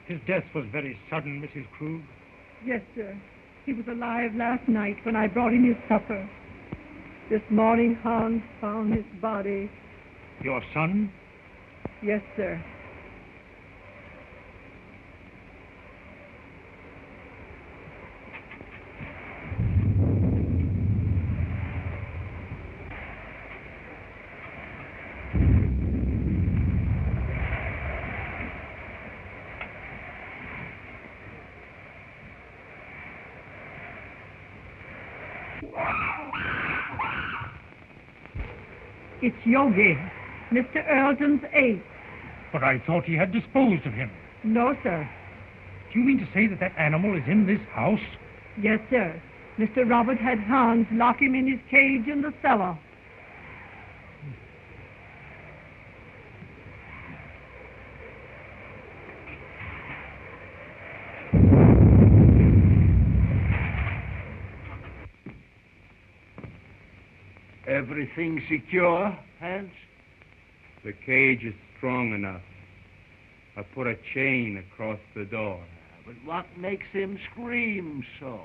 His death was very sudden, Mrs. Krug. Yes, sir. He was alive last night when I brought him his supper. This morning, Hans found his body. Your son? Yes, sir. It's Yogi, Mr. Earlton's ape. But I thought he had disposed of him. No, sir. Do you mean to say that that animal is in this house? Yes, sir. Mr. Robert had Hans lock him in his cage in the cellar. Everything secure, Hans? The cage is strong enough. I put a chain across the door. But what makes him scream so?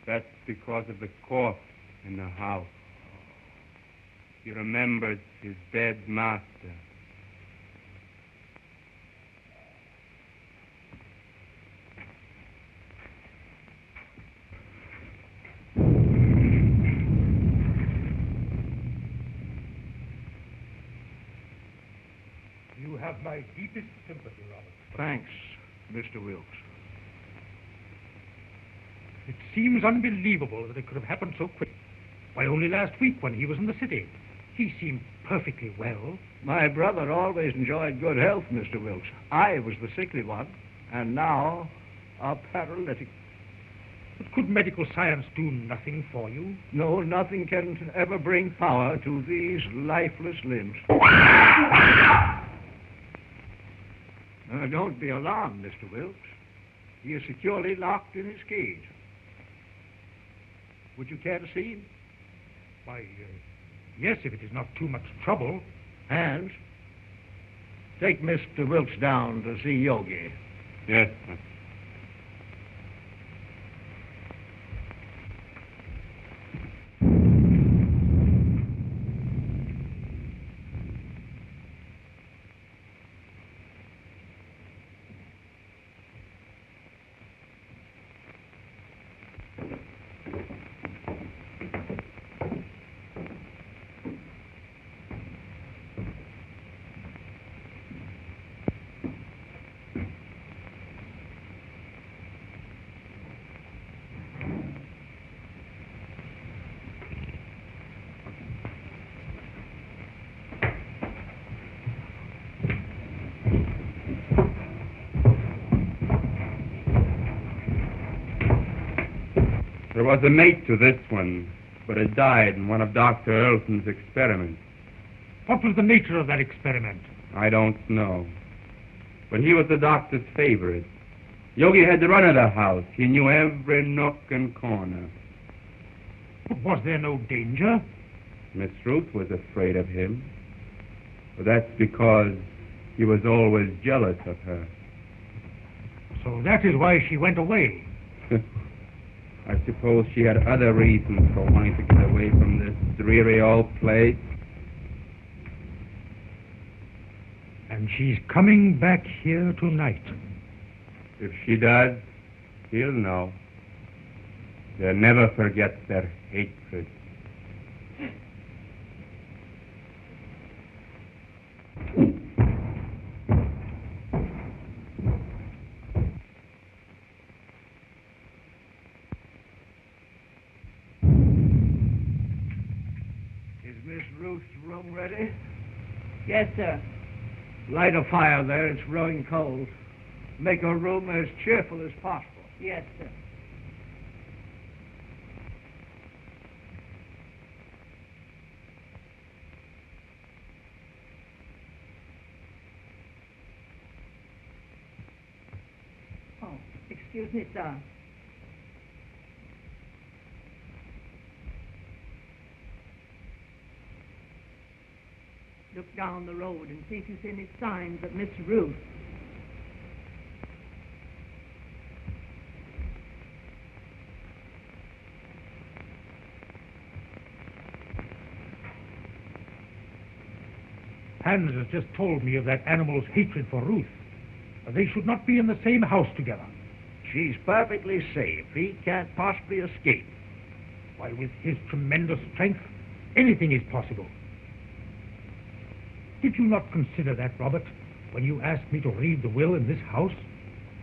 That's because of the cough in the house. He remembers his dead master. You have my deepest sympathy, Robert. Thanks, Mr. Wilkes. It seems unbelievable that it could have happened so quick. Why, only last week when he was in the city, he seemed perfectly well. My brother always enjoyed good health, Mr. Wilkes. I was the sickly one, and now a paralytic. But could medical science do nothing for you? No, nothing can ever bring power to these lifeless limbs. Don't be alarmed, Mr. Wilkes. He is securely locked in his cage. Would you care to see him? Why, yes, if it is not too much trouble. Hans, take Mr. Wilkes down to see Yogi. Yes, sir. There was a mate to this one, but it died in one of Dr. Earlton's experiments. What was the nature of that experiment? I don't know. But he was the doctor's favorite. Yogi had the run of the house. He knew every nook and corner. But was there no danger? Miss Ruth was afraid of him. But that's because he was always jealous of her. So that is why she went away. I suppose she had other reasons for wanting to get away from this dreary old place. And she's coming back here tonight. If she does, he'll know. They'll never forget their hatred. Is Miss Ruth's room ready? Yes, sir. Light a fire there. It's growing cold. Make her room as cheerful as possible. Yes, sir. Oh, excuse me, sir. Look down the road and see if you see any signs of Miss Ruth. Hans has just told me of that animal's hatred for Ruth. They should not be in the same house together. She's perfectly safe. He can't possibly escape. Why, with his tremendous strength, anything is possible. Did you not consider that, Robert, when you asked me to read the will in this house?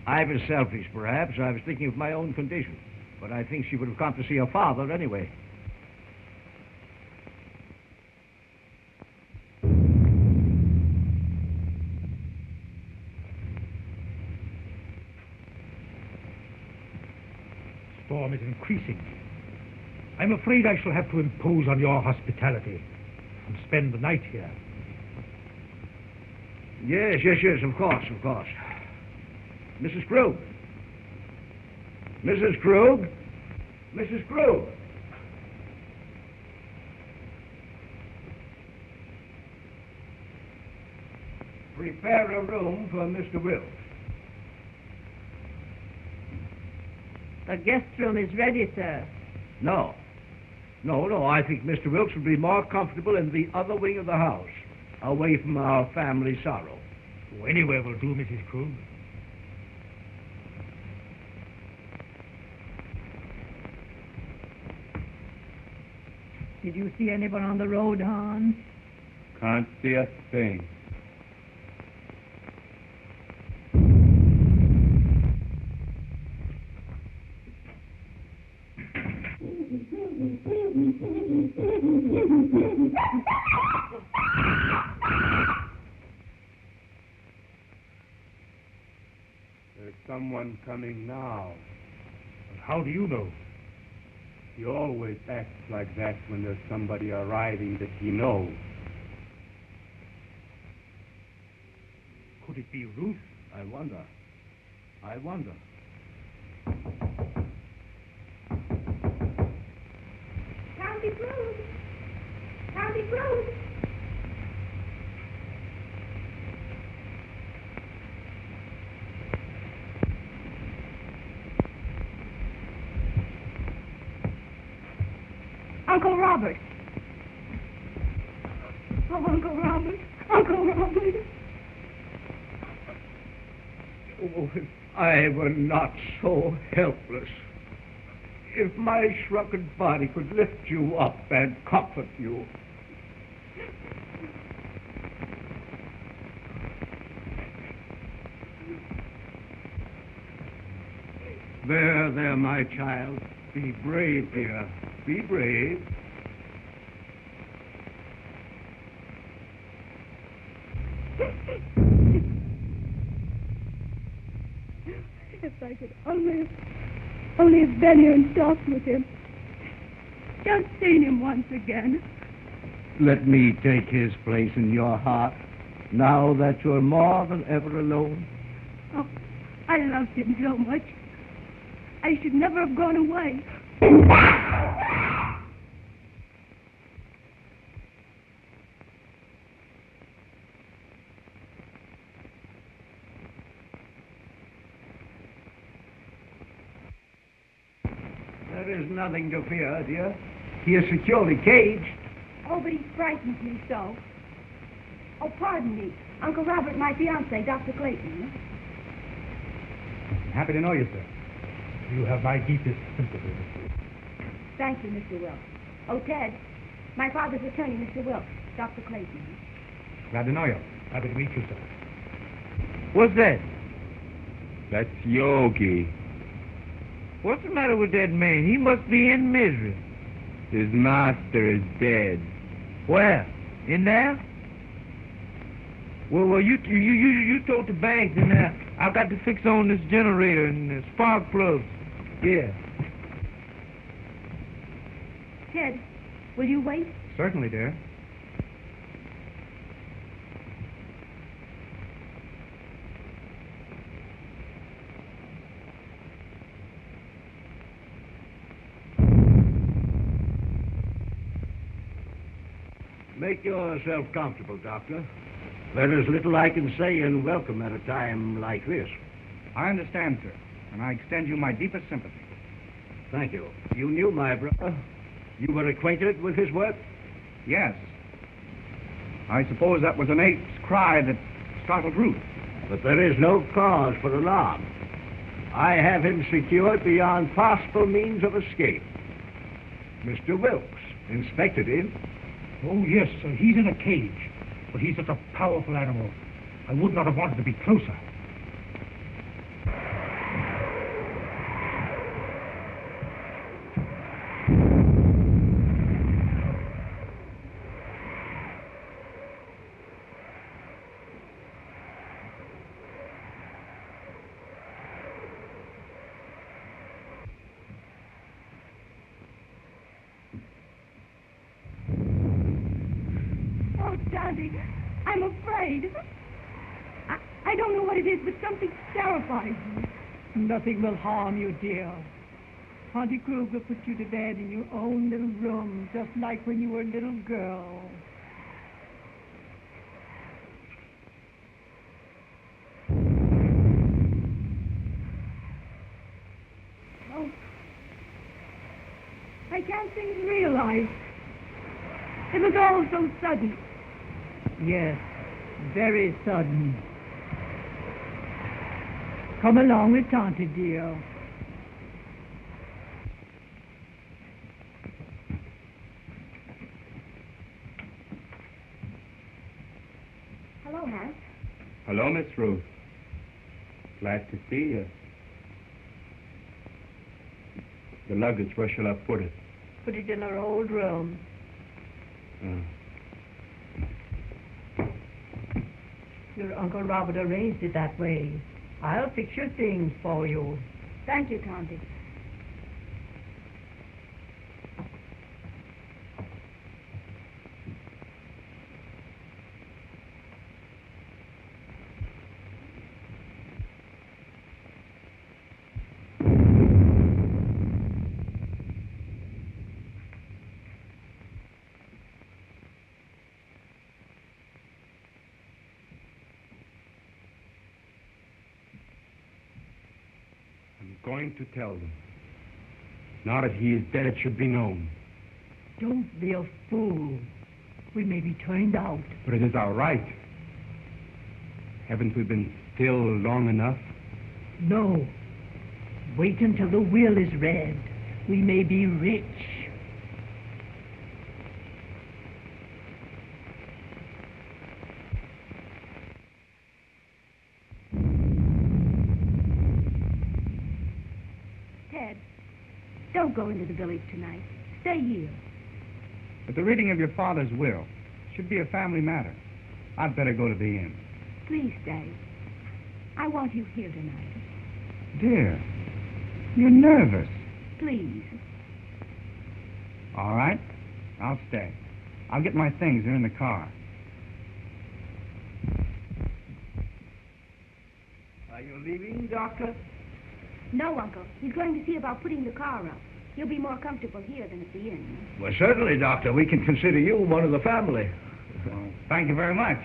I was selfish, perhaps. I was thinking of my own condition. But I think she would have come to see her father anyway. Storm is increasing. I'm afraid I shall have to impose on your hospitality and spend the night here. Yes, of course. Mrs. Krug. Mrs. Krug? Mrs. Krug? Prepare a room for Mr. Wilkes. The guest room is ready, sir. No. I think Mr. Wilkes would be more comfortable in the other wing of the house, away from our family sorrow. Oh, anywhere will do, Mrs. Krug. Did you see anyone on the road, Hans? Can't see a thing. There's someone coming now. How do you know? He always acts like that when there's somebody arriving that he knows. Could it be Ruth? I wonder. Howdy, Bruce. Howdy, Bruce. Uncle Robert. Oh, Uncle Robert. Uncle Robert. Oh, if I were not so helpless. If my shrunken body could lift you up and comfort you. There, my child. Be brave, dear. Be brave. If I could only have been here and talked with him. Just seen him once again. Let me take his place in your heart, now that you're more than ever alone. Oh, I loved him so much. I should never have gone away. There is nothing to fear, dear. He is securely caged. Oh, but he frightens me so. Oh, pardon me. Uncle Robert, my fiancé, Dr. Clayton. Happy to know you, sir. You have my deepest sympathy. Thank you, Mr. Wilkes. Oh, Ted, my father's attorney, Mr. Wilkes, Dr. Clayton. Glad to know you. Happy to meet you, sir. What's that? That's Yogi. What's the matter with that man? He must be in misery. His master is dead. Where? In there? Well, you told the bank, and I've got to fix on this generator and the spark plugs. Yeah. Ted, will you wait? Certainly, dear. Make yourself comfortable, Doctor. There's little I can say in welcome at a time like this. I understand, sir, and I extend you my deepest sympathy. Thank you. You knew my brother. You were acquainted with his work? Yes. I suppose that was an ape's cry that startled Ruth. But there is no cause for alarm. I have him secured beyond possible means of escape. Mr. Wilkes inspected him. Oh, yes, sir. He's in a cage. But he's such a powerful animal. I would not have wanted to be closer. Oh, Dante, I'm afraid. I don't know what it is, but something terrifies me. Nothing will harm you, dear. Auntie Kruger put you to bed in your own little room, just like when you were a little girl. Oh, I can't seem to realize. It was all so sudden. Yes, very sudden. Come along with Tante, dear. Hello, Hans. Hello, Miss Ruth. Glad to see you. The luggage, where shall I put it? Put it in our old room. Your Uncle Robert arranged it that way. I'll fix your things for you. Thank you, Tante. I'm going to tell them. Now that he is dead, it should be known. Don't be a fool. We may be turned out. But it is our right. Haven't we been still long enough? No. Wait until the will is read. We may be rich. Ted, don't go into the village tonight. Stay here. But the reading of your father's will should be a family matter. I'd better go to the inn. Please stay. I want you here tonight. Dear, you're nervous. Please. All right, I'll stay. I'll get my things. They're in the car. Are you leaving, Doctor? No, Uncle. He's going to see about putting the car up. You'll be more comfortable here than at the inn. Well, certainly, Doctor. We can consider you one of the family. Well, thank you very much.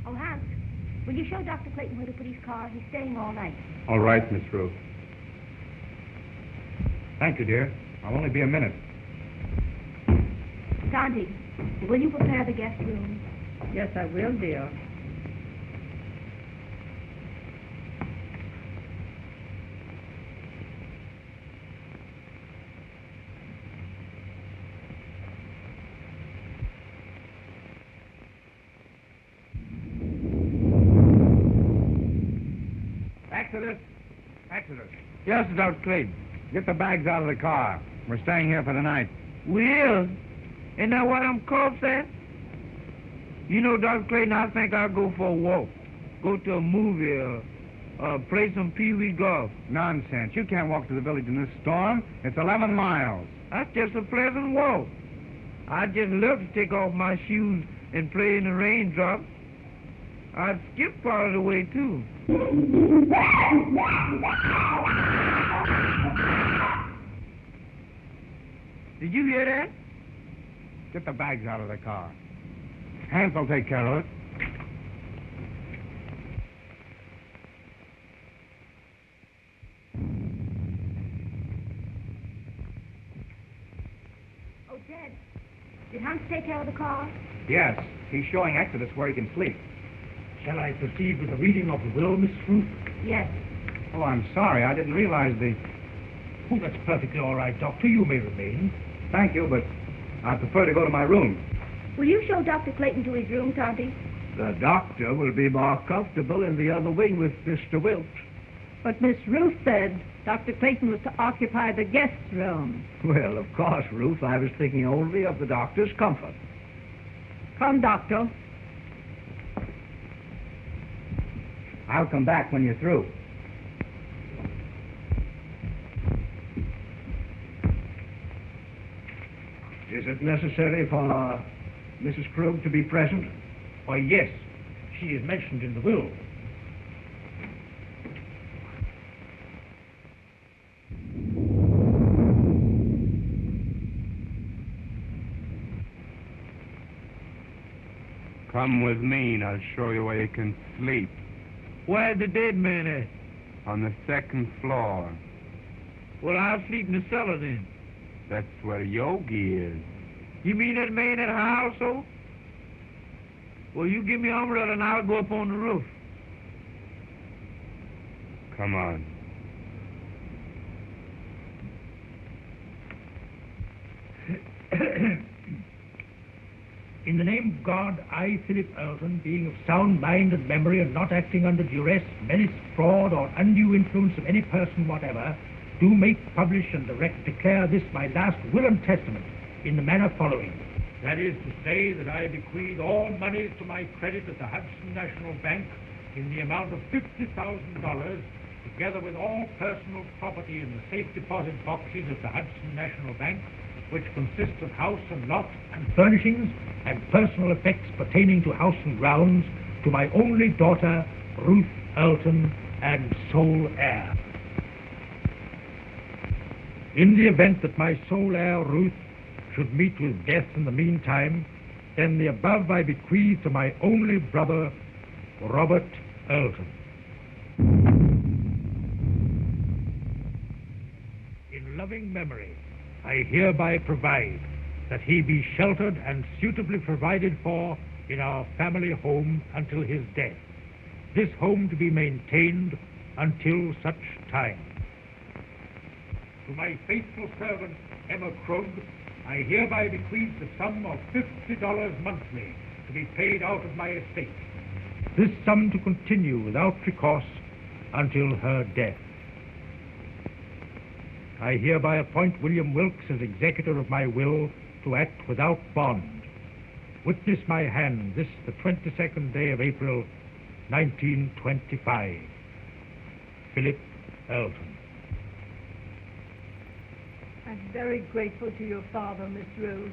Oh, Hans, will you show Dr. Clayton where to put his car? He's staying all night. All right, Miss Ruth. Thank you, dear. I'll only be a minute. Tante, will you prepare the guest room? Yes, I will, dear. Exodus! Exodus! Yes, Dr. Clayton. Get the bags out of the car. We're staying here for the night. Well, isn't that what I'm called, sir? You know, Dr. Clayton, I think I'll go for a walk. Go to a movie or play some pee-wee golf. Nonsense. You can't walk to the village in this storm. It's 11 miles. That's just a pleasant walk. I'd just love to take off my shoes and play in the raindrops. I'd skip part of the way, too. Did you hear that? Get the bags out of the car. Hans will take care of it. Ted, did Hans take care of the car? Yes, he's showing Exodus where he can sleep. Shall I proceed with the reading of the will, Miss Ruth? Yes. Oh, I'm sorry. I didn't realize the... Oh, that's perfectly all right, Doctor. You may remain. Thank you, but I prefer to go to my room. Will you show Dr. Clayton to his room, Tonty? The doctor will be more comfortable in the other wing with Mr. Wilkes. But Miss Ruth said Dr. Clayton was to occupy the guest room. Well, of course, Ruth. I was thinking only of the doctor's comfort. Come, Doctor. I'll come back when you're through. Is it necessary for Mrs. Krug to be present? Why, yes. She is mentioned in the will. Come with me and I'll show you where you can sleep. Where's the dead man at? On the second floor. Well, I'll sleep in the cellar then. That's where Yogi is. You mean that man at her household? Well, you give me an umbrella and I'll go up on the roof. Come on. In the name of God, I, Philip Earlton, being of sound mind and memory and not acting under duress, menace, fraud, or undue influence of any person whatever, do make, publish, and direct declare this my last will and testament in the manner following. That is to say that I bequeath all monies to my credit at the Hudson National Bank in the amount of $50,000, together with all personal property in the safe deposit boxes of the Hudson National Bank, which consists of house and lot and furnishings and personal effects pertaining to house and grounds, to my only daughter, Ruth Earlton, and sole heir. In the event that my sole heir, Ruth, should meet with death in the meantime, then the above I bequeath to my only brother, Robert Earlton. In loving memory, I hereby provide that he be sheltered and suitably provided for in our family home until his death, this home to be maintained until such time. To my faithful servant, Emma Krug, I hereby bequeath the sum of $50 monthly to be paid out of my estate, this sum to continue without recourse until her death. I hereby appoint William Wilkes as executor of my will to act without bond. Witness my hand this the 22nd day of April, 1925. Philip Earlton. I'm very grateful to your father, Miss Rose.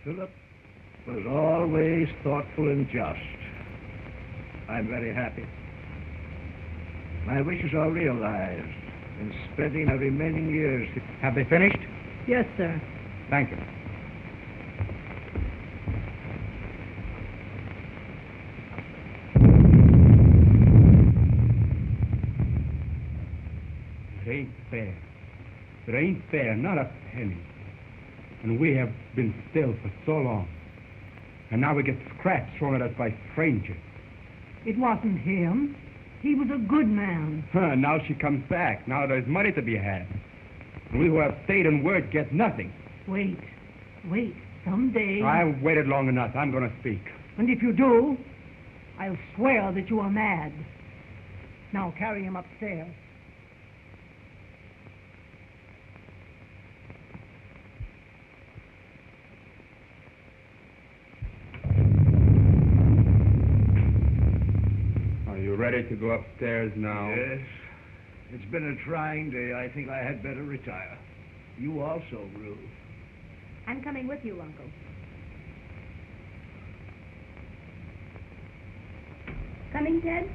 Philip was always thoughtful and just. I'm very happy. My wishes are realized in spending my remaining years. Have they finished? Yes, sir. Thank you. It ain't fair. It ain't fair, not a penny. And we have been still for so long. And now we get scraps thrown at us by strangers. It wasn't him. He was a good man. Now she comes back. Now there's money to be had. And we who have stayed in word get nothing. Wait. Someday. I've waited long enough. I'm going to speak. And if you do, I'll swear that you are mad. Now carry him upstairs. Are you ready to go upstairs now? Yes. It's been a trying day. I think I had better retire. You also, Ruth. I'm coming with you, Uncle. Coming, Ted?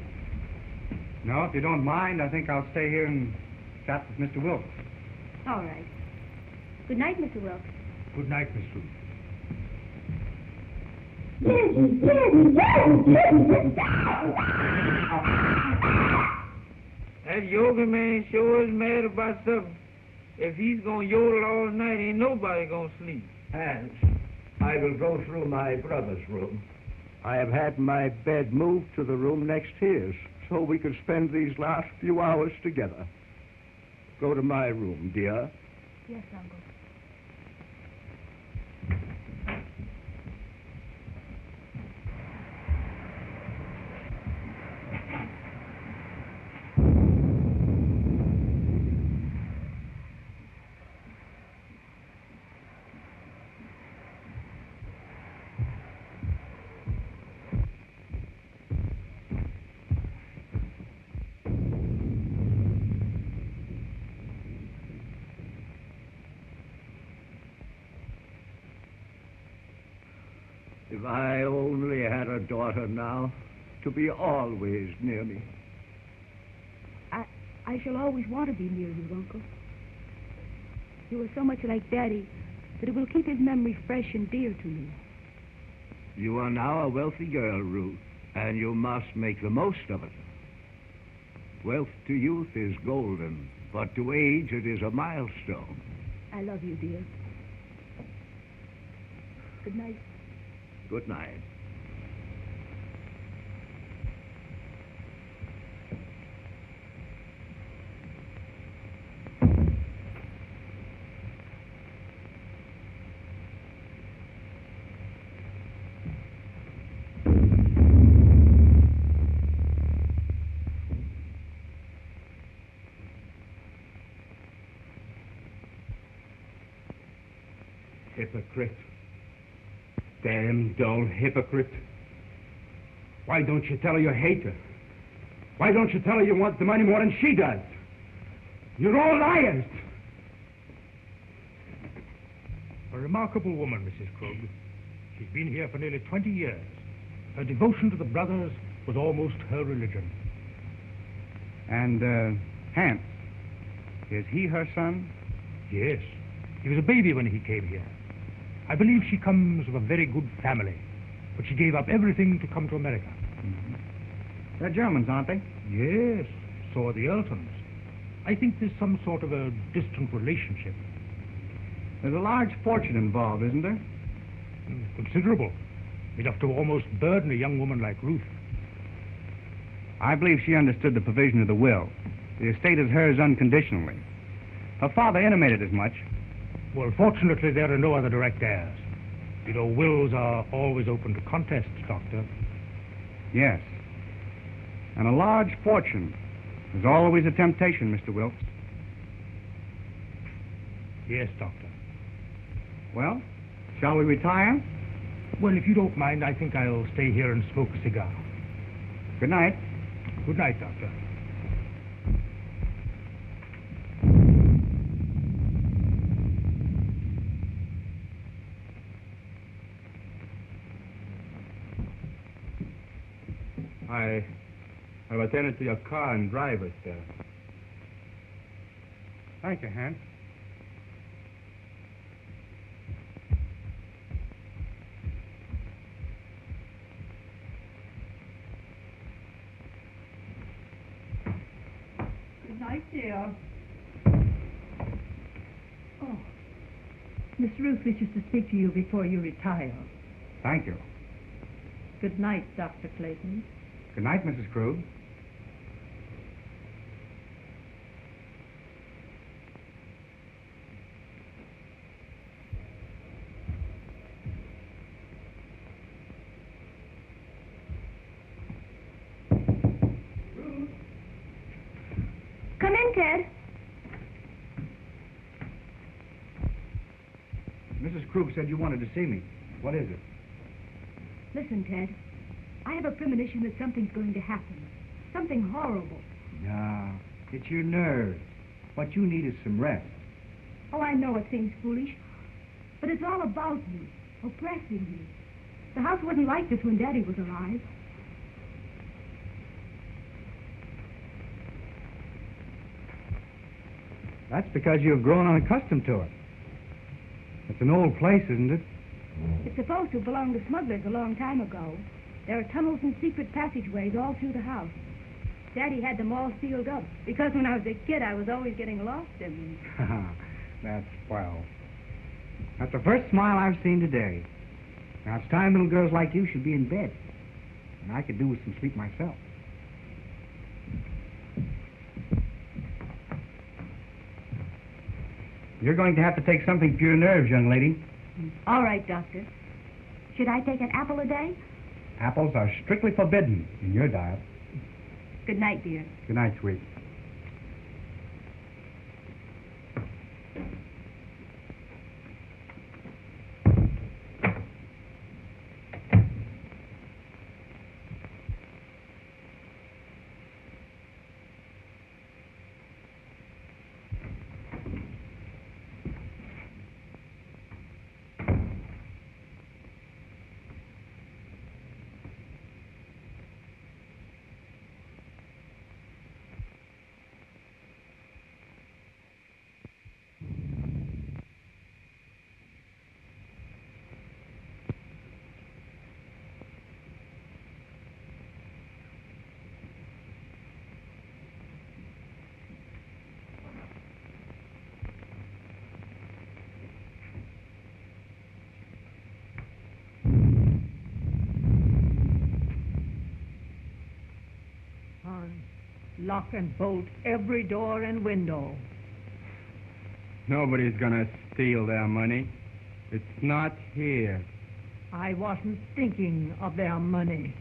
No, if you don't mind, I think I'll stay here and chat with Mr. Wilkes. All right. Good night, Mr. Wilkes. Good night, Miss Ruth. That yoga man sure is mad about something. If he's gonna yodel all night, ain't nobody gonna sleep. Hans, I will go through my brother's room. I have had my bed moved to the room next his, so we could spend these last few hours together. Go to my room, dear. Yes, Uncle. If I only had a daughter now, to be always near me. I shall always want to be near you, Uncle. You are so much like Daddy that it will keep his memory fresh and dear to me. You are now a wealthy girl, Ruth, and you must make the most of it. Wealth to youth is golden, but to age it is a milestone. I love you, dear. Good night. Good night. Hypocrite. Damn dull hypocrite. Why don't you tell her you hate her? Why don't you tell her you want the money more than she does? You're all liars. A remarkable woman, Mrs. Krug. She's been here for nearly 20 years. Her devotion to the brothers was almost her religion. And, Hans, is he her son? Yes. He was a baby when he came here. I believe she comes of a very good family, but she gave up everything to come to America. Mm-hmm. They're Germans, aren't they? Yes, so are the Eltons. I think there's some sort of a distant relationship. There's a large fortune involved, isn't there? Considerable. Enough to almost burden a young woman like Ruth. I believe she understood the provision of the will. The estate is hers unconditionally. Her father intimated as much. Well, fortunately, there are no other direct heirs. You know, wills are always open to contests, Doctor. Yes. And a large fortune is always a temptation, Mr. Wilkes. Yes, Doctor. Well, shall we retire? Well, if you don't mind, I think I'll stay here and smoke a cigar. Good night. Good night, Doctor. I've attended to your car and driver, sir. Thank you, Hans. Good night, dear. Oh, Miss Ruth wishes to speak to you before you retire. Thank you. Good night, Dr. Clayton. Good night, Mrs. Krug. Come in, Ted. Mrs. Krug said you wanted to see me. What is it? Listen, Ted. I have a premonition that something's going to happen. Something horrible. No, it's your nerves. What you need is some rest. Oh, I know it seems foolish, but it's all about me, oppressing me. The house wasn't like this when Daddy was alive. That's because you've grown unaccustomed to it. It's an old place, isn't it? It's supposed to belong to smugglers a long time ago. There are tunnels and secret passageways all through the house. Daddy had them all sealed up because when I was a kid, I was always getting lost in them. That's swell. That's the first smile I've seen today. Now, it's time little girls like you should be in bed. And I could do with some sleep myself. You're going to have to take something for your nerves, young lady. All right, Doctor. Should I take an apple a day? Apples are strictly forbidden in your diet. Good night, dear. Good night, sweet. Lock and bolt every door and window. Nobody's gonna steal their money. It's not here. I wasn't thinking of their money.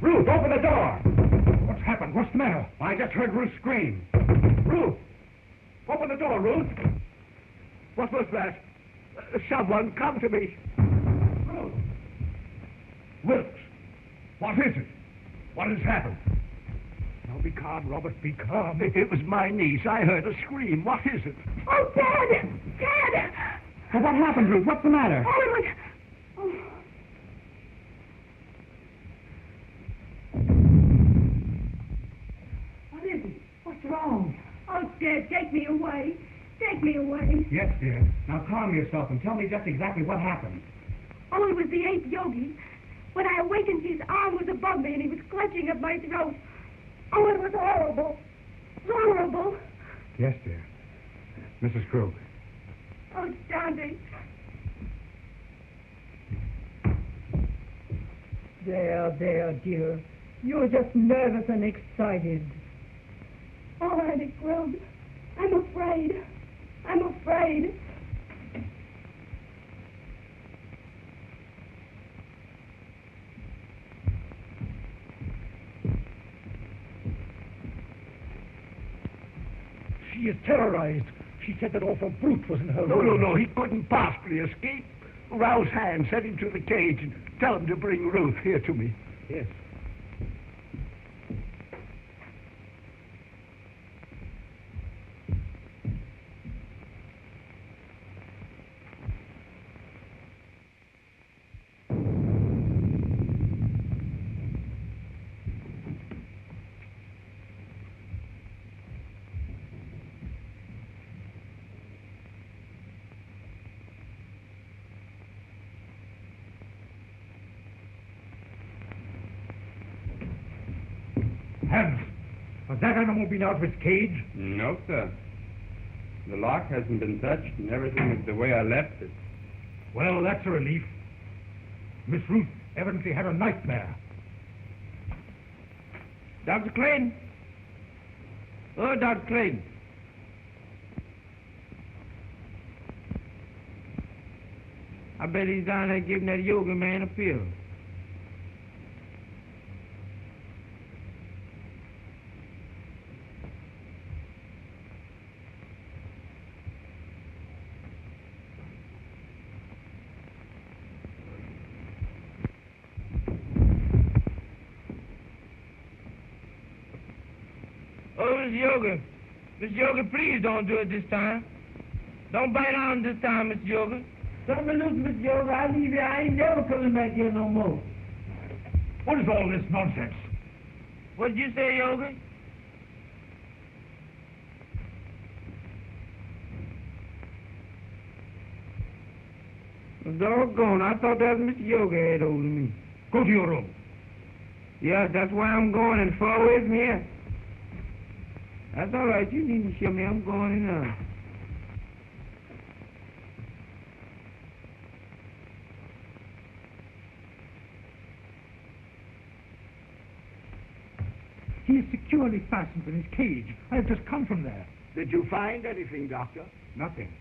Ruth, open the door! What's happened? What's the matter? I just heard Ruth scream. Ruth! Open the door, Ruth! What was that? Someone come to me. Ruth! Wilkes! What is it? What has happened? Now be calm, Robert, be calm. It was my niece. I heard a scream. What is it? Oh, Dad! Dad! Well, what happened, Ruth? What's the matter? Oh, it was... Oh. What is it? What's wrong? Oh, Dad, take me away. Take me away. Yes, dear. Now calm yourself and tell me just exactly what happened. Oh, it was the ape yogi. When I awakened, his arm was above me and he was clutching at my throat. Oh, it was horrible. Horrible. Yes, dear. Mrs. Krug. Oh, Dante. There, dear. You're just nervous and excited. Oh, Auntie Krug, I'm afraid. I'm afraid. She is terrorized. She said that awful brute was in her No, room. no, no. He couldn't possibly escape. Rouse Hand, send him to the cage and tell him to bring Ruth here to me. Yes. Hans, has that animal been out of its cage? No, sir. The lock hasn't been touched, and everything is the way I left it. Well, that's a relief. Miss Ruth evidently had a nightmare. Dr. Clayton? Oh, Dr. Clayton. I bet he's down there giving that yoga man a pill. Oh, Miss Yoga. Miss Yoga, please don't do it this time. Don't bite on this time, Miss Yoga. Tell me, look, Miss Yoga, I leave you. I ain't never coming back here no more. What is all this nonsense? What did you say, Yoga? Doggone, I thought that was Mr. Yoga had hold of me. Go to your room. Yeah, that's why I'm going and far away from here. That's all right. You needn't show me. I'm going in now. He is securely fastened in his cage. I have just come from there. Did you find anything, Doctor? Nothing.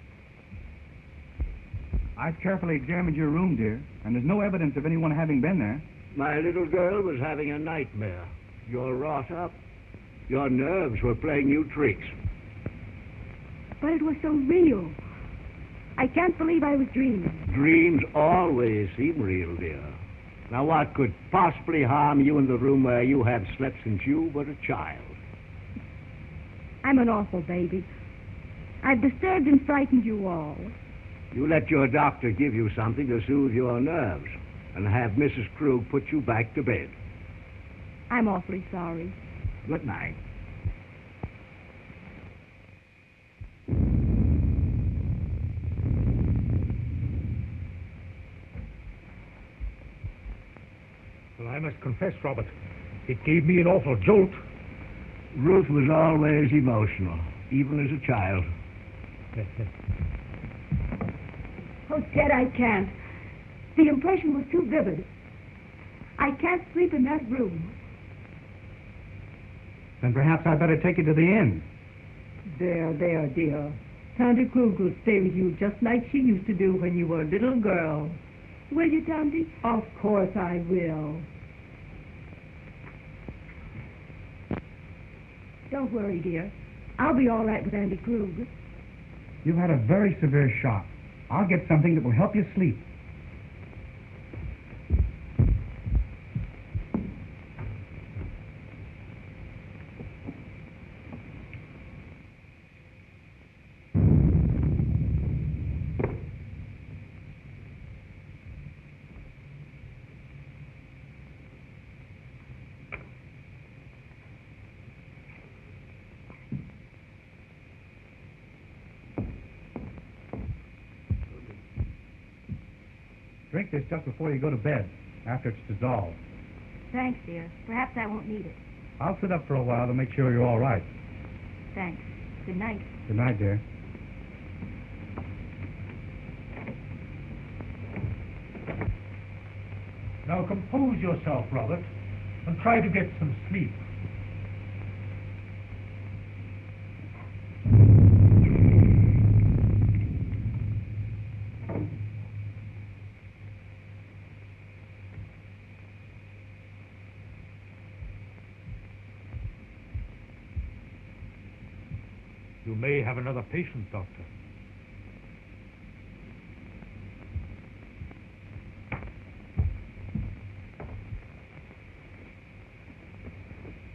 I've carefully examined your room, dear, and there's no evidence of anyone having been there. My little girl was having a nightmare. You're wrought up. Your nerves were playing you tricks. But it was so real. I can't believe I was dreaming. Dreams always seem real, dear. Now, what could possibly harm you in the room where you have slept since you were a child? I'm an awful baby. I've disturbed and frightened you all. You let your doctor give you something to soothe your nerves and have Mrs. Krug put you back to bed. I'm awfully sorry. Good night. Well, I must confess, Robert, it gave me an awful jolt. Ruth was always emotional, even as a child. Oh, Ted, I can't. The impression was too vivid. I can't sleep in that room. Then perhaps I'd better take you to the inn. There, dear. Tante Krug will stay with you just like she used to do when you were a little girl. Will you, Tante? Of course I will. Don't worry, dear. I'll be all right with Auntie Krug. You've had a very severe shock. I'll get something that will help you sleep. Drink this just before you go to bed, after it's dissolved. Thanks, dear. Perhaps I won't need it. I'll sit up for a while to make sure you're all right. Thanks. Good night. Good night, dear. Now compose yourself, Robert. and try to get some sleep. You may have another patient, Doctor.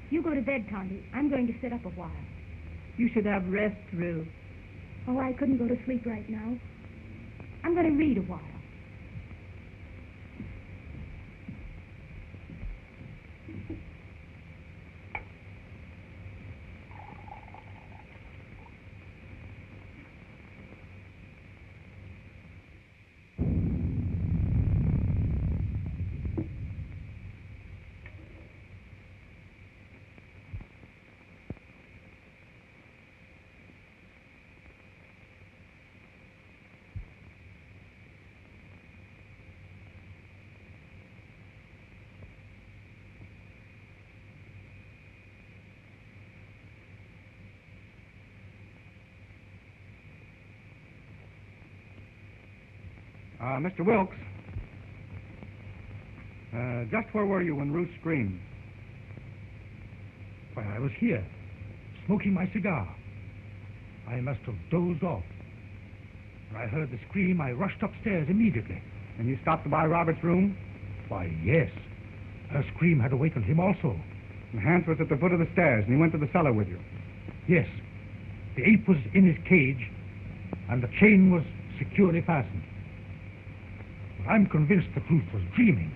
You go to bed, Condy. I'm going to sit up a while. You should have rest, Ruth. Oh, I couldn't go to sleep right now. I'm going to read a while. Mr. Wilkes, just where were you when Ruth screamed? Why, I was here, smoking my cigar. I must have dozed off. When I heard the scream, I rushed upstairs immediately. And you stopped by Robert's room? Why, yes. Her scream had awakened him also. And Hans was at the foot of the stairs, and he went to the cellar with you? Yes. The ape was in his cage, and the chain was securely fastened. But I'm convinced that Ruth was dreaming.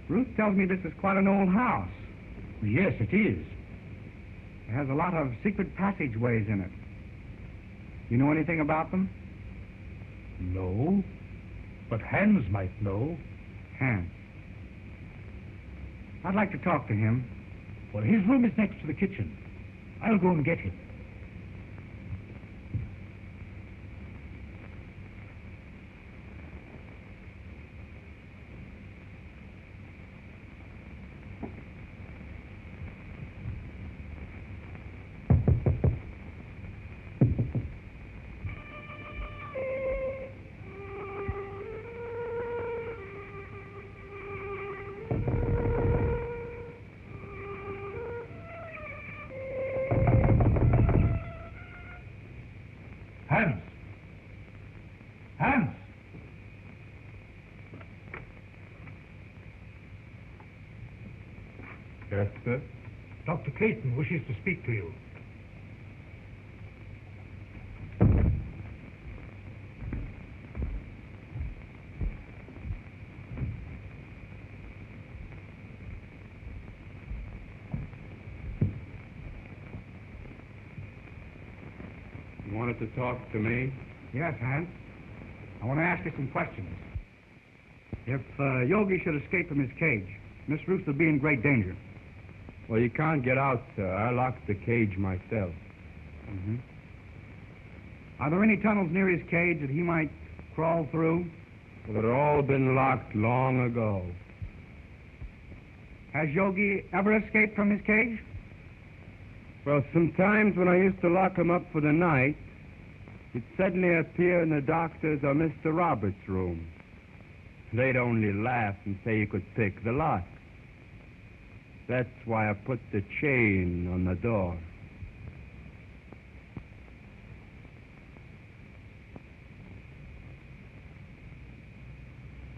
Ruth tells me this is quite an old house. Yes, it is. It has a lot of secret passageways in it. You know anything about them? No, but Hans might know. Hans. I'd like to talk to him. Well, his room is next to the kitchen. I'll go and get him. Hans! Hans! Yes, sir? Dr. Clayton wishes to speak to you. You wanted to talk to me? Yes, Hans. I want to ask you some questions. If Yogi should escape from his cage, Miss Ruth would be in great danger. Well, you can't get out, sir. I locked the cage myself. Mm-hmm. Are there any tunnels near his cage that he might crawl through? Well, they'd all been locked long ago. Has Yogi ever escaped from his cage? Well, sometimes when I used to lock him up for the night, he'd suddenly appear in the doctor's or Mr. Roberts' room. They'd only laugh and say he could pick the lock. That's why I put the chain on the door.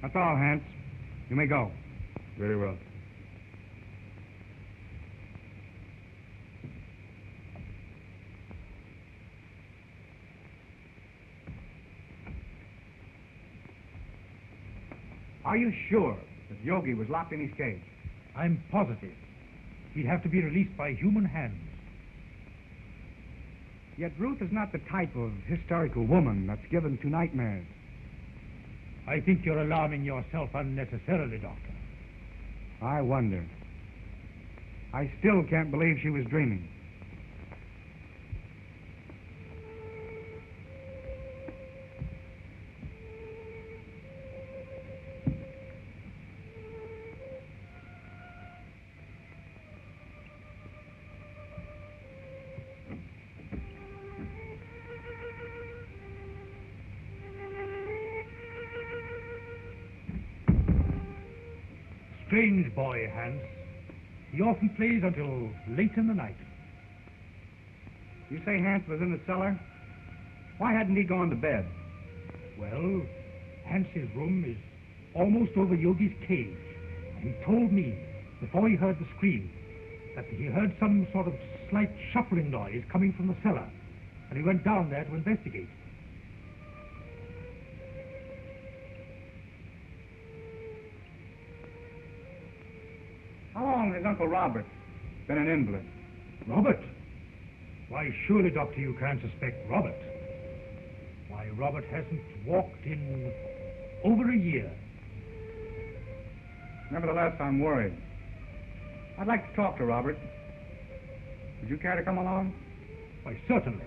That's all, Hans. You may go. Very well. Are you sure that Yogi was locked in his cage? I'm positive. He'd have to be released by human hands. Yet Ruth is not the type of hysterical woman that's given to nightmares. I think you're alarming yourself unnecessarily, Doctor. I wonder. I still can't believe she was dreaming. Strange boy, Hans. He often plays until late in the night. You say Hans was in the cellar? Why hadn't he gone to bed? Well, Hans's room is almost over Yogi's cage. He told me, before he heard the scream, that he heard some sort of slight shuffling noise coming from the cellar, and he went down there to investigate. How long has Uncle Robert been an invalid? Robert? Why, surely, Doctor, you can't suspect Robert. Why, Robert hasn't walked in over a year. Nevertheless, I'm worried. I'd like to talk to Robert. Would you care to come along? Why, certainly.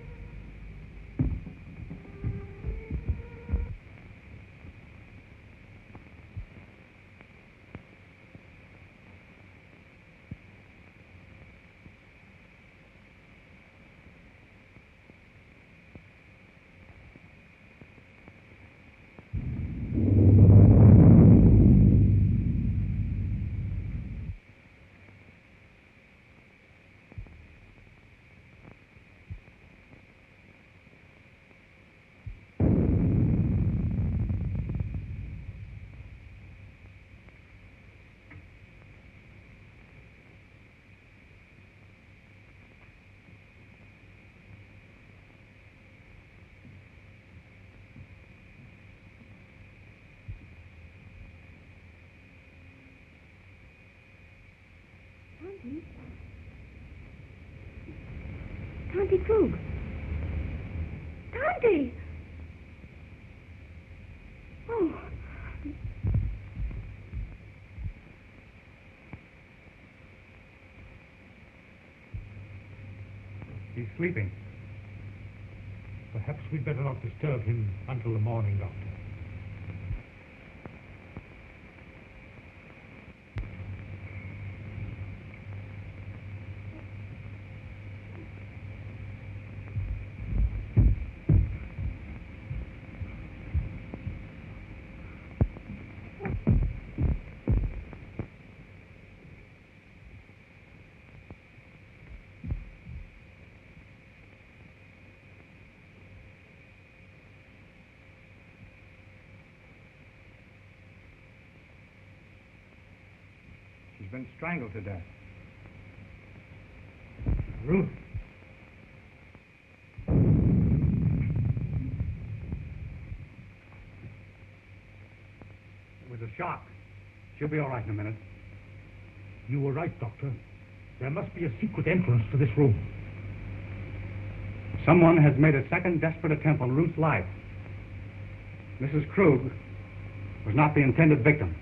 Tonty Krug. Tonty! Oh. He's sleeping. Perhaps we'd better not disturb him until the morning, Doctor. She's been strangled to death. Ruth. It was a shock. She'll be all right in a minute. You were right, Doctor. There must be a secret entrance to this room. Someone has made a second desperate attempt on Ruth's life. Mrs. Krug was not the intended victim.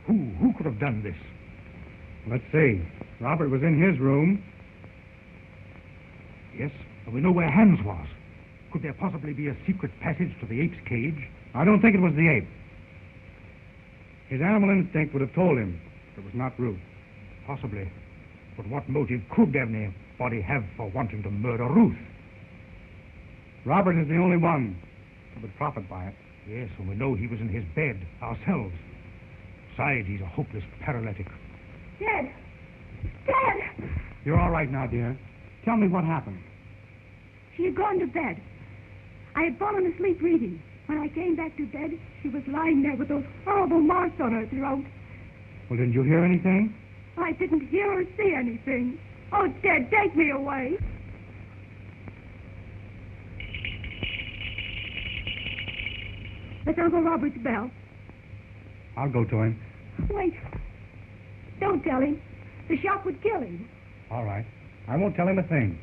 Who could have done this? Let's see. Robert was in his room. Yes, and we know where Hans was. Could there possibly be a secret passage to the ape's cage? I don't think it was the ape. His animal instinct would have told him it was not Ruth. Possibly. But what motive could anybody have for wanting to murder Ruth? Robert is the only one who would profit by it. Yes, and we know he was in his bed ourselves. Besides, he's a hopeless paralytic. Dad! Dad! You're all right now, dear. Tell me what happened. She had gone to bed. I had fallen asleep reading. When I came back to bed, she was lying there with those horrible marks on her throat. Well, didn't you hear anything? I didn't hear or see anything. Oh, Dad, take me away. It's Uncle Robert's bell. I'll go to him. Wait. Don't tell him. The shock would kill him. All right. I won't tell him a thing.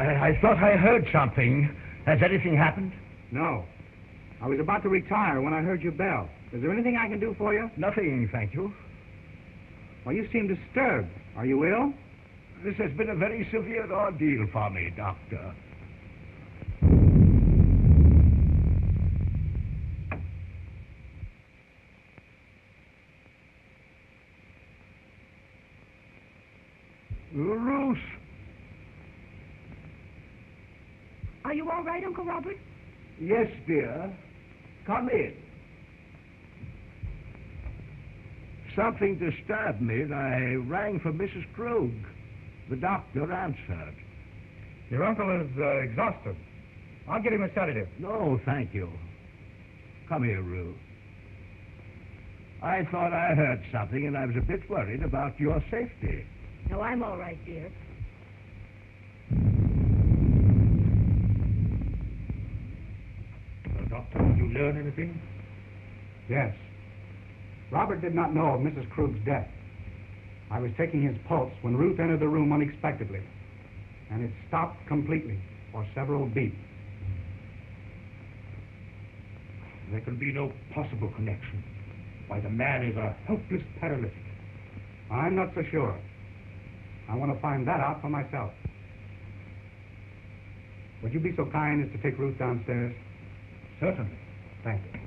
I thought I heard something. Has anything happened? No. I was about to retire when I heard your bell. Is there anything I can do for you? Nothing, thank you. Well, you seem disturbed. Are you ill? This has been a very severe ordeal for me, Doctor. Ruth! Are you all right, Uncle Robert? Yes, dear. Come in. Something disturbed me, and I rang for Mrs. Krug. The doctor answered. Your uncle is exhausted. I'll get him a sedative. No, thank you. Come here, Ruth. I thought I heard something, and I was a bit worried about your safety. No, I'm all right, dear. Doctor, did you learn anything? Yes. Robert did not know of Mrs. Krug's death. I was taking his pulse when Ruth entered the room unexpectedly, and it stopped completely for several beats. There can be no possible connection. Why, the man is a helpless paralytic. I'm not so sure. I want to find that out for myself. Would you be so kind as to take Ruth downstairs? Certainly. Thank you.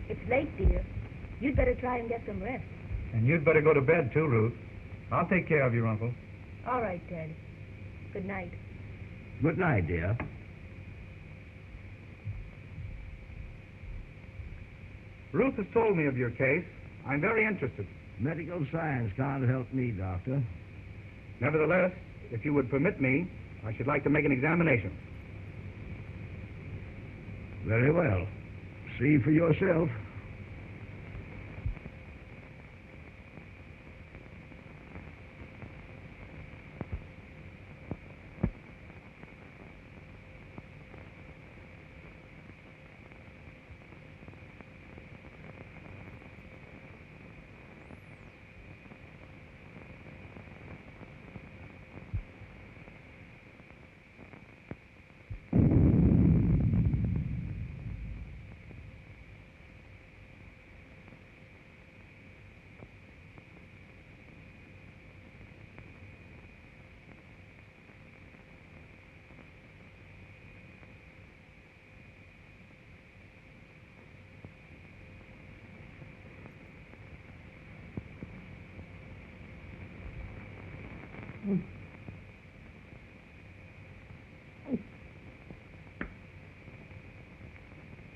It's late, dear. You'd better try and get some rest. And you'd better go to bed, too, Ruth. I'll take care of your uncle. All right, Ted. Good night. Good night, dear. Ruth has told me of your case. I'm very interested. Medical science can't help me, Doctor. Nevertheless, if you would permit me, I should like to make an examination. Very well. See for yourself.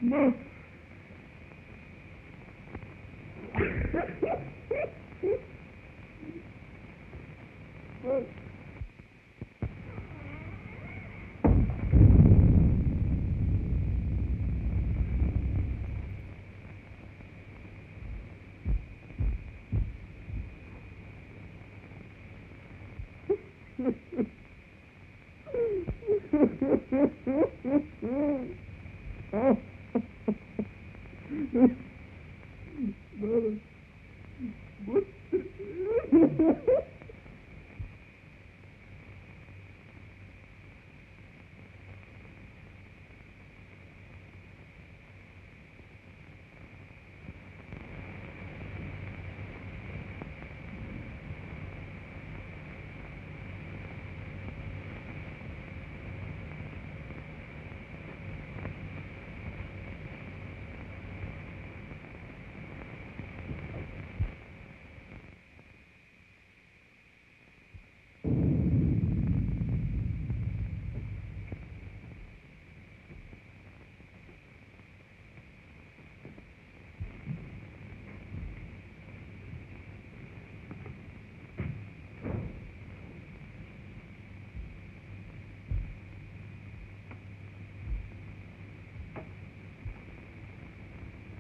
No.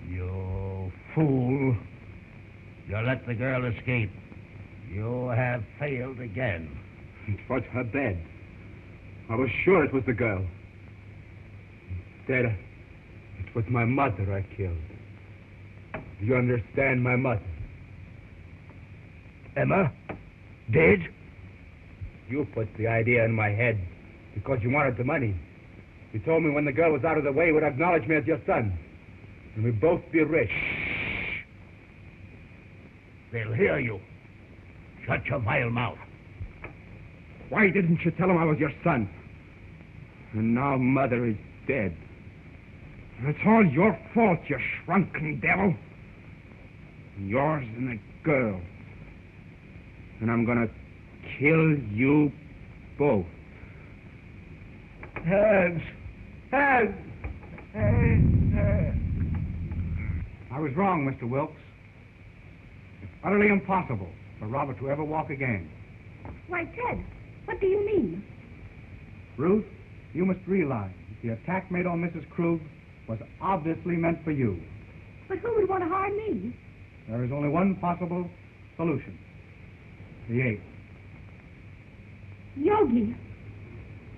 You fool. You let the girl escape. You have failed again. It was her bed. I was sure it was the girl. Instead, it was my mother I killed. Do you understand, my mother? Emma? Dead? You put the idea in my head because you wanted the money. You told me when the girl was out of the way, you would acknowledge me as your son. And we'd both be rich. They'll hear you. Shut your vile mouth. Why didn't you tell him I was your son? And now Mother is dead. It's all your fault, you shrunken devil. Yours and the girl. And I'm gonna kill you both. Hands! Hands! I was wrong, Mr. Wilkes. It's utterly impossible for Robert to ever walk again. Why, Ted, what do you mean? Ruth, you must realize that the attack made on Mrs. Krug was obviously meant for you. But who would want to harm me? There is only one possible solution. The ape. Yogi.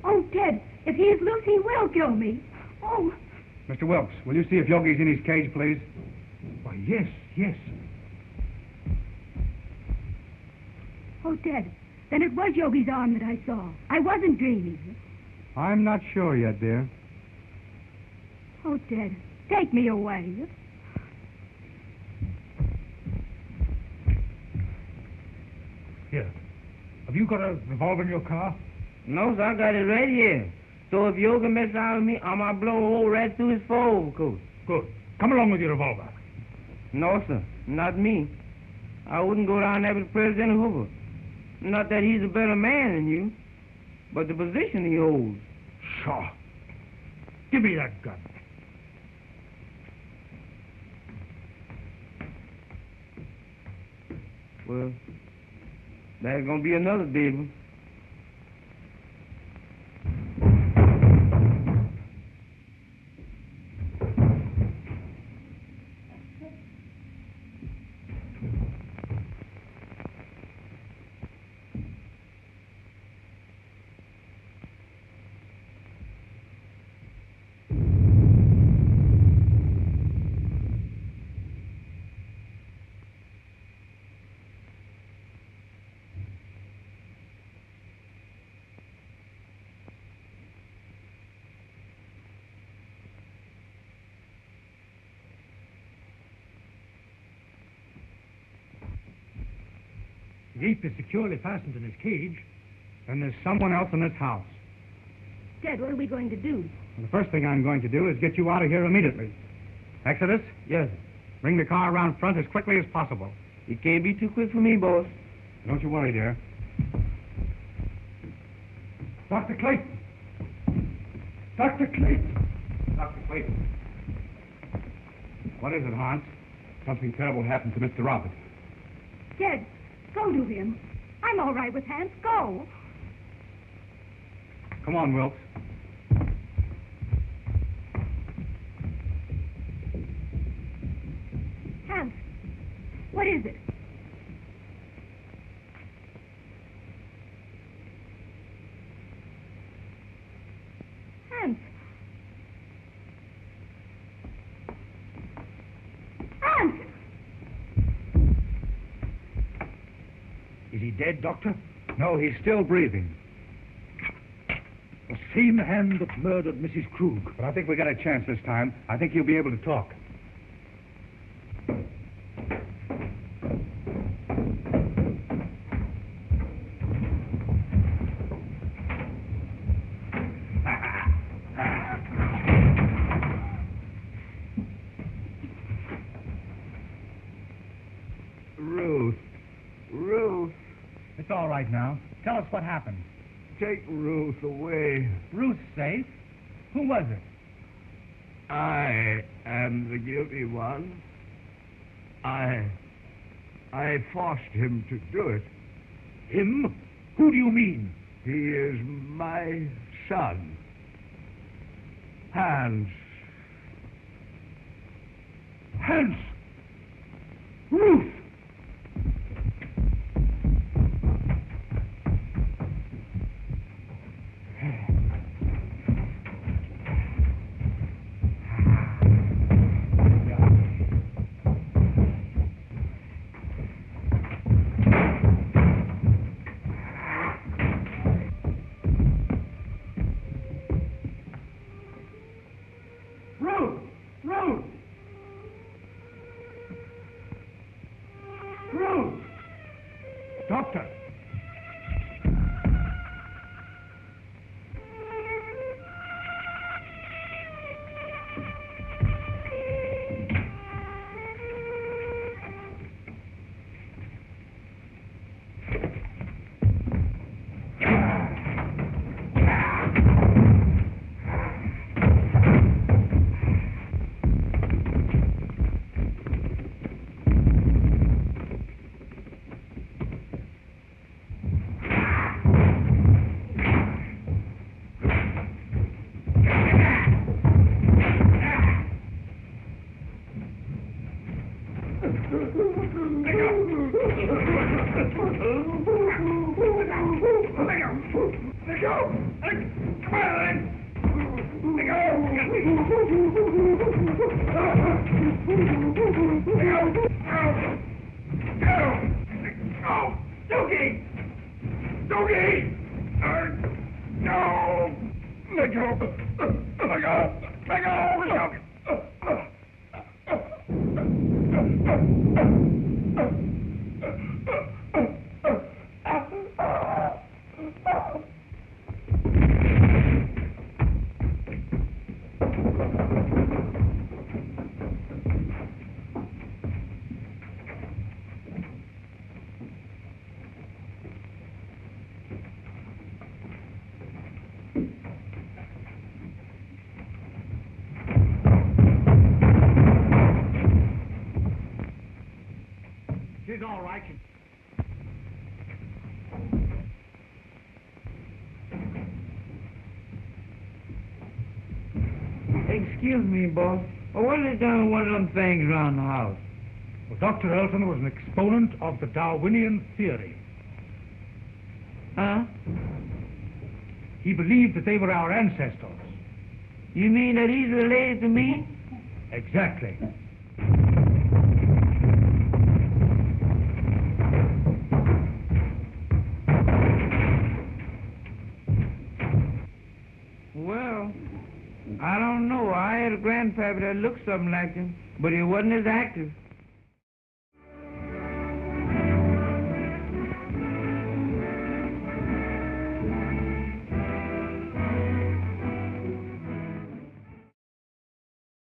Oh, Ted, if he is loose, he will kill me. Oh. Mr. Wilkes, will you see if Yogi's in his cage, please? Why, yes, yes. Oh, Ted, then it was Yogi's arm that I saw. I wasn't dreaming. I'm not sure yet, dear. Oh, Ted, take me away. Here. Have you got a revolver in your car? No, sir, I got it right here. So if Yogi messes out with me, I'm going to blow a hole right through his overcoat. Good. Come along with your revolver. No, sir, not me. I wouldn't go down there with President Hoover. Not that he's a better man than you, but the position he holds. Sure. Give me that gun. Well, there's going to be another big one. The ape is securely fastened in his cage. Then there's someone else in this house. Ted, what are we going to do? And the first thing I'm going to do is get you out of here immediately. Exodus? Yes, Bring the car around front as quickly as possible. it can't be too quick for me, boss. Don't you worry, dear. Dr. Clayton! Dr. Clayton! Dr. Clayton. What is it, Hans? Something terrible happened to Mr. Robert. Ted, go to him. I'm all right with Hans. Go. Come on, Wilkes. Hans, what is it? Hans. Hans! Is he dead, Doctor? No, he's still breathing. The same hand that murdered Mrs. Krug. But I think we got a chance this time. I think he'll be able to talk. Ruth, It's all right now. Tell us what happened. take Ruth away. Ruth's safe? Who was it? I am the guilty one. I forced him to do it. Him? Who do you mean? He is my son. Hans. Hans! Ruth! Doctor! She's all right. Excuse me, boss. What is done with one of them things around the house? Well, Dr. Elton was an exponent of the Darwinian theory. Huh? He believed that they were our ancestors. You mean that he's related to me? Exactly. Well, I don't know. I had a grandpappy that looked something like him, but he wasn't as active.